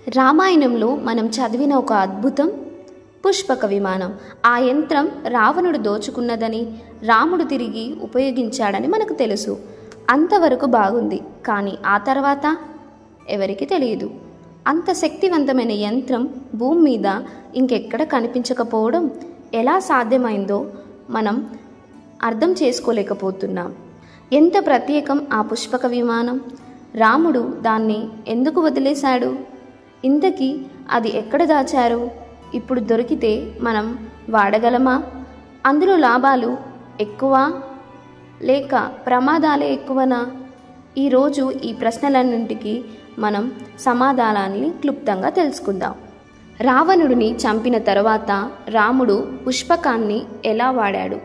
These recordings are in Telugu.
రామాయణంలో మనం చదివిన ఒక అద్భుతం పుష్పక విమానం. ఆ యంత్రం రావణుడు దోచుకున్నదని, రాముడు తిరిగి ఉపయోగించాడని మనకు తెలుసు. అంతవరకు బాగుంది. కానీ ఆ తర్వాత ఎవరికి తెలియదు. అంత శక్తివంతమైన యంత్రం భూమి మీద ఇంకెక్కడ కనిపించకపోవడం ఎలా సాధ్యమైందో మనం అర్థం చేసుకోలేకపోతున్నాం. ఎంత ప్రత్యేకం ఆ పుష్పక విమానం! రాముడు దాన్ని ఎందుకు వదిలేశాడు? ఇంతకీ అది ఎక్కడ దాచారు? ఇప్పుడు దొరికితే మనం వాడగలమా? అందులో లాభాలు ఎక్కువ లేక ప్రమాదాలే ఎక్కువనా? ఈరోజు ఈ ప్రశ్నలన్నింటికి మనం సమాధానాన్ని క్లుప్తంగా తెలుసుకుందాం. రావణుడిని చంపిన తర్వాత రాముడు పుష్పకాన్ని ఎలా వాడాడు?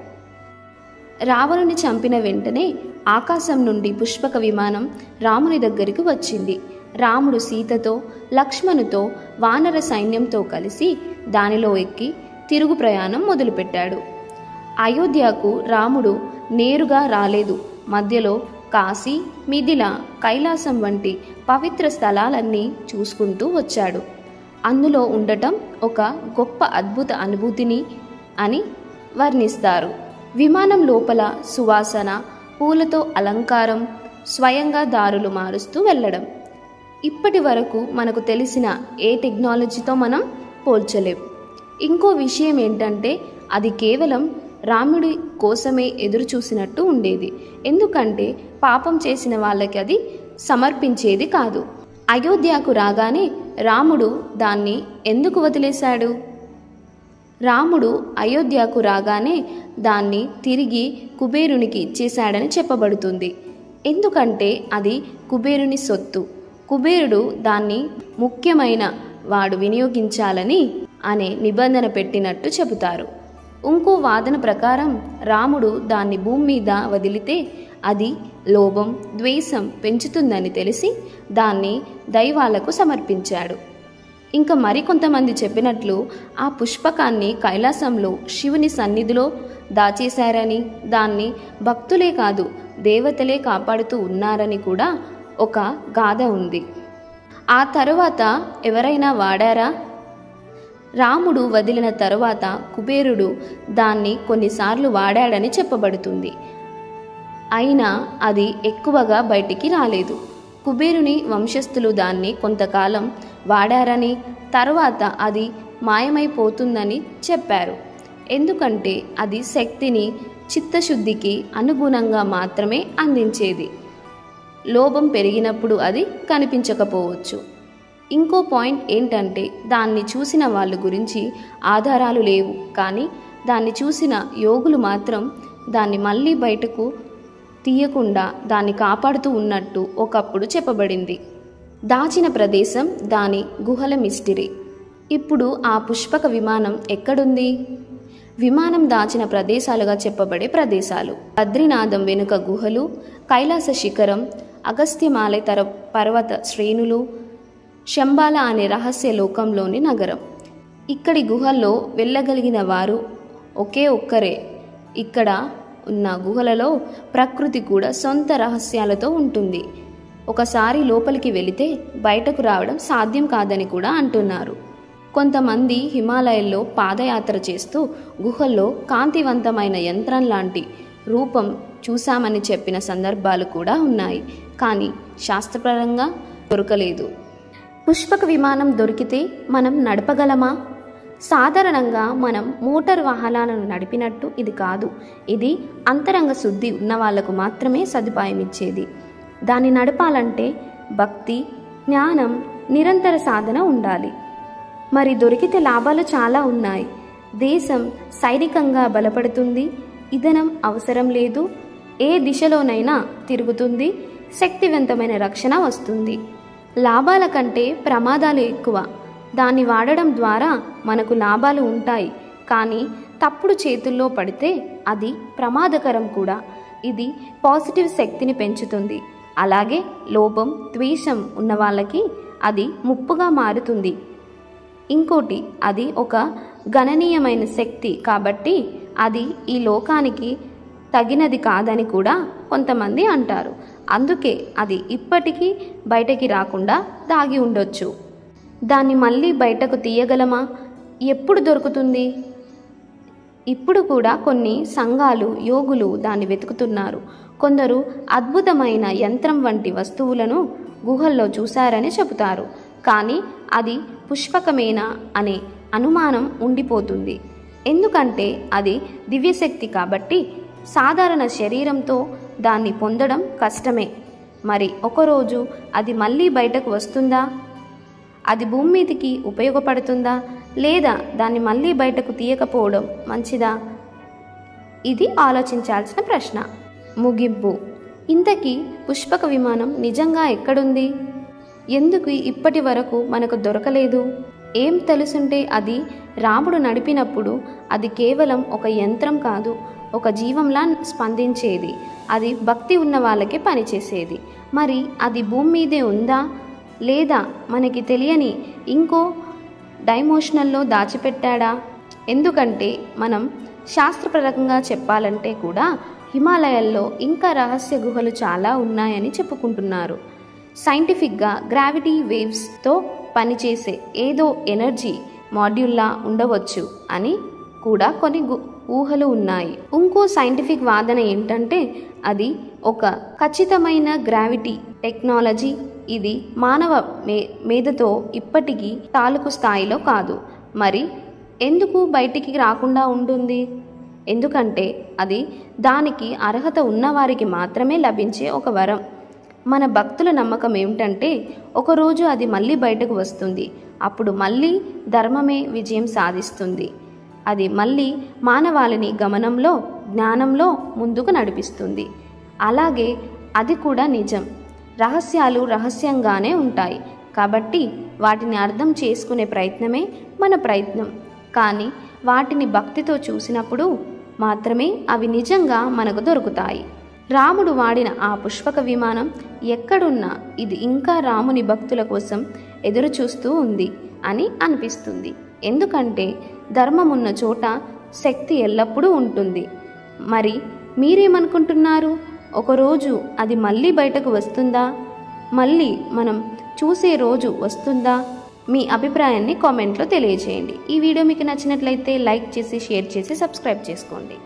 రావణుని చంపిన వెంటనే ఆకాశం నుండి పుష్పక విమానం రాముని దగ్గరికి వచ్చింది. రాముడు సీతతో, లక్ష్మణుతో, వానర సైన్యంతో కలిసి దానిలో ఎక్కి తిరుగు ప్రయాణం మొదలుపెట్టాడు. అయోధ్యకు రాముడు నేరుగా రాలేదు. మధ్యలో కాశీ, మిథిల, కైలాసం వంటి పవిత్ర స్థలాలన్నీ చూసుకుంటూ వచ్చాడు. అందులో ఉండటం ఒక గొప్ప అద్భుత అనుభూతిని అని వర్ణిస్తారు. విమానం లోపల సువాసన, పూలతో అలంకారం, స్వయంగా దారులు మారుస్తూ వెళ్ళడం ఇప్పటి వరకు మనకు తెలిసిన ఏ టెక్నాలజీతో మనం పోల్చలేం. ఇంకో విషయం ఏంటంటే అది కేవలం రాముడి కోసమే ఎదురు చూసినట్టు ఉండేది. ఎందుకంటే పాపం చేసిన వాళ్ళకి అది సమర్పించేది కాదు. అయోధ్యకు రాగానే రాముడు దాన్ని ఎందుకు వదిలేశాడు? రాముడు అయోధ్యకు రాగానే దాన్ని తిరిగి కుబేరునికి ఇచ్చేశాడని చెప్పబడుతుంది. ఎందుకంటే అది కుబేరుని సొత్తు. కుబేరుడు దాన్ని ముఖ్యమైన వాడు వినియోగించాలని అనే నిబంధన పెట్టినట్టు చెబుతారు. ఇంకో వాదన ప్రకారం రాముడు దాన్ని భూమి మీద వదిలితే అది లోభం, ద్వేషం పెంచుతుందని తెలిసి దాన్ని దైవాలకు సమర్పించాడు. ఇంకా మరికొంతమంది చెప్పినట్లు ఆ పుష్పకాన్ని కైలాసంలో శివుని సన్నిధిలో దాచేశారని, దాన్ని భక్తులే కాదు దేవతలే కాపాడుతూ ఉన్నారని కూడా ఒక గాథ ఉంది. ఆ తరువాత ఎవరైనా వాడారా? రాముడు వదిలిన తరువాత కుబేరుడు దాన్ని కొన్నిసార్లు వాడాడని చెప్పబడుతుంది. అయినా అది ఎక్కువగా బయటికి రాలేదు. కుబేరుని వంశస్థులు దాన్ని కొంతకాలం వాడారని, తరువాత అది మాయమైపోతుందని చెప్పారు. ఎందుకంటే అది శక్తిని, చిత్తశుద్ధికి అనుగుణంగా మాత్రమే అందించేది. లోభం పెరిగినప్పుడు అది కనిపించకపోవచ్చు. ఇంకో పాయింట్ ఏంటంటే దాన్ని చూసిన వాళ్ళ గురించి ఆధారాలు లేవు. కానీ దాన్ని చూసిన యోగులు మాత్రం దాన్ని మళ్ళీ బయటకు తీయకుండా దాన్ని కాపాడుతూ ఉన్నట్టు ఒకప్పుడు చెప్పబడింది. దాచిన ప్రదేశం దాని గుహల మిస్టరీ. ఇప్పుడు ఆ పుష్పక విమానం ఎక్కడుంది? విమానం దాచిన ప్రదేశాలుగా చెప్పబడే ప్రదేశాలు: బద్రీనాథం వెనుక గుహలు, కైలాస శిఖరం, అగస్త్యమాలై పర్వత శ్రేణులు, శంబాల అనే రహస్య లోకంలోని నగరం. ఇక్కడి గుహల్లో వెళ్ళగలిగిన వారు ఒకే ఒక్కరే. ఇక్కడ ఉన్న గుహలలో ప్రకృతి కూడా సొంత రహస్యాలతో ఉంటుంది. ఒకసారి లోపలికి వెళితే బయటకు రావడం సాధ్యం కాదని కూడా అంటున్నారు. కొంతమంది హిమాలయాల్లో పాదయాత్ర చేస్తూ గుహల్లో కాంతివంతమైన యంత్రం లాంటి రూపం చూశామని చెప్పిన సందర్భాలు కూడా ఉన్నాయి. కానీ శాస్త్రపరంగా దొరకలేదు. పుష్పక విమానం దొరికితే మనం నడపగలమా? సాధారణంగా మనం మోటార్ వాహనాలను నడిపినట్టు ఇది కాదు. ఇది అంతరంగ శుద్ధి ఉన్న వాళ్లకు మాత్రమే సదుపాయం ఇచ్చేది. దాన్ని నడపాలంటే భక్తి, జ్ఞానం, నిరంతర సాధన ఉండాలి. మరి దొరికితే లాభాలు చాలా ఉన్నాయి. దేశం సైనికంగా బలపడుతుంది. ఇంధనం అవసరం లేదు. ఏ దిశలోనైనా తిరుగుతుంది. శక్తివంతమైన రక్షణ వస్తుంది. లాభాల కంటే ప్రమాదాలు ఎక్కువ. దాన్ని వాడడం ద్వారా మనకు లాభాలు ఉంటాయి. కానీ తప్పుడు చేతుల్లో పడితే అది ప్రమాదకరం కూడా. ఇది పాజిటివ్ శక్తిని పెంచుతుంది. అలాగే లోభం, ద్వేషం ఉన్న వాళ్ళకి అది ముప్పుగా మారుతుంది. ఇంకోటి, అది ఒక గణనీయమైన శక్తి కాబట్టి అది ఈ లోకానికి తగినది కాదని కూడా కొంతమంది అంటారు. అందుకే అది ఇప్పటికీ బయటకి రాకుండా దాగి ఉండొచ్చు. దాన్ని మళ్ళీ బయటకు తీయగలమా? ఎప్పుడు దొరుకుతుంది? ఇప్పుడు కూడా కొన్ని సంఘాలు, యోగులు దాన్ని వెతుకుతున్నారు. కొందరు అద్భుతమైన యంత్రం వంటి వస్తువులను గుహల్లో చూశారని చెబుతారు. కానీ అది పుష్పకమేనా అనే అనుమానం ఉండిపోతుంది. ఎందుకంటే అది దివ్యశక్తి కాబట్టి సాధారణ శరీరంతో దాన్ని పొందడం కష్టమే. మరి ఒకరోజు అది మళ్ళీ బయటకు వస్తుందా? అది భూమి మీదకి ఉపయోగపడుతుందా? లేదా దాన్ని మళ్ళీ బయటకు తీయకపోవడం మంచిదా? ఇది ఆలోచించాల్సిన ప్రశ్న. ముగింపు. ఇంతకీ పుష్పక విమానం నిజంగా ఎక్కడుంది? ఎందుకు ఇప్పటి వరకు మనకు దొరకలేదు? ఏం తెలుసుంటే అది రాముడు నడిపినప్పుడు అది కేవలం ఒక యంత్రం కాదు, ఒక జీవంలా స్పందించేది. అది భక్తి ఉన్న వాళ్ళకే పనిచేసేది. మరి అది భూమి మీదే ఉందా, లేదా మనకి తెలియని ఇంకో డైమెన్షన్లో దాచిపెట్టాడా? ఎందుకంటే మనం శాస్త్రపరంగా చెప్పాలంటే కూడా హిమాలయాల్లో ఇంకా రహస్య గుహలు చాలా ఉన్నాయని చెప్పుకుంటున్నారు. సైంటిఫిక్గా గ్రావిటీ వేవ్స్తో పనిచేసే ఏదో ఎనర్జీ మాడ్యూల్లా ఉండవచ్చు అని కూడా కొన్ని ఊహలు ఉన్నాయి. ఇంకో సైంటిఫిక్ వాదన ఏంటంటే అది ఒక ఖచ్చితమైన గ్రావిటీ టెక్నాలజీ. ఇది మానవ మేధతో ఇప్పటికీ తాలూకు స్థాయిలో కాదు. మరి ఎందుకు బయటికి రాకుండా ఉంటుంది? ఎందుకంటే అది దానికి అర్హత ఉన్నవారికి మాత్రమే లభించే ఒక వరం. మన భక్తుల నమ్మకం ఏమిటంటే ఒకరోజు అది మళ్ళీ బయటకు వస్తుంది. అప్పుడు మళ్ళీ ధర్మమే విజయం సాధిస్తుంది. అది మళ్ళీ మానవాళిని గమనంలో, జ్ఞానంలో ముందుకు నడిపిస్తుంది. అలాగే అది కూడా నిజం. రహస్యాలు రహస్యంగానే ఉంటాయి కాబట్టి వాటిని అర్థం చేసుకునే ప్రయత్నమే మన ప్రయత్నం. కానీ వాటిని భక్తితో చూసినప్పుడు మాత్రమే అవి నిజంగా మనకు దొరుకుతాయి. రాముడు వాడిన ఆ పుష్పక విమానం ఎక్కడున్నా ఇది ఇంకా రాముని భక్తుల కోసం ఎదురు చూస్తూ ఉంది అని అనిపిస్తుంది. ఎందుకంటే ధర్మం ఉన్న చోట శక్తి ఎల్లప్పుడూ ఉంటుంది. మరి మీరేమనుకుంటున్నారు? ఒకరోజు అది మళ్ళీ బయటకు వస్తుందా? మళ్ళీ మనం చూసే రోజు వస్తుందా? మీ అభిప్రాయాన్ని కామెంట్లో తెలియజేయండి. ఈ వీడియో మీకు నచ్చినట్లయితే లైక్ చేసి, షేర్ చేసి, సబ్స్క్రైబ్ చేసుకోండి.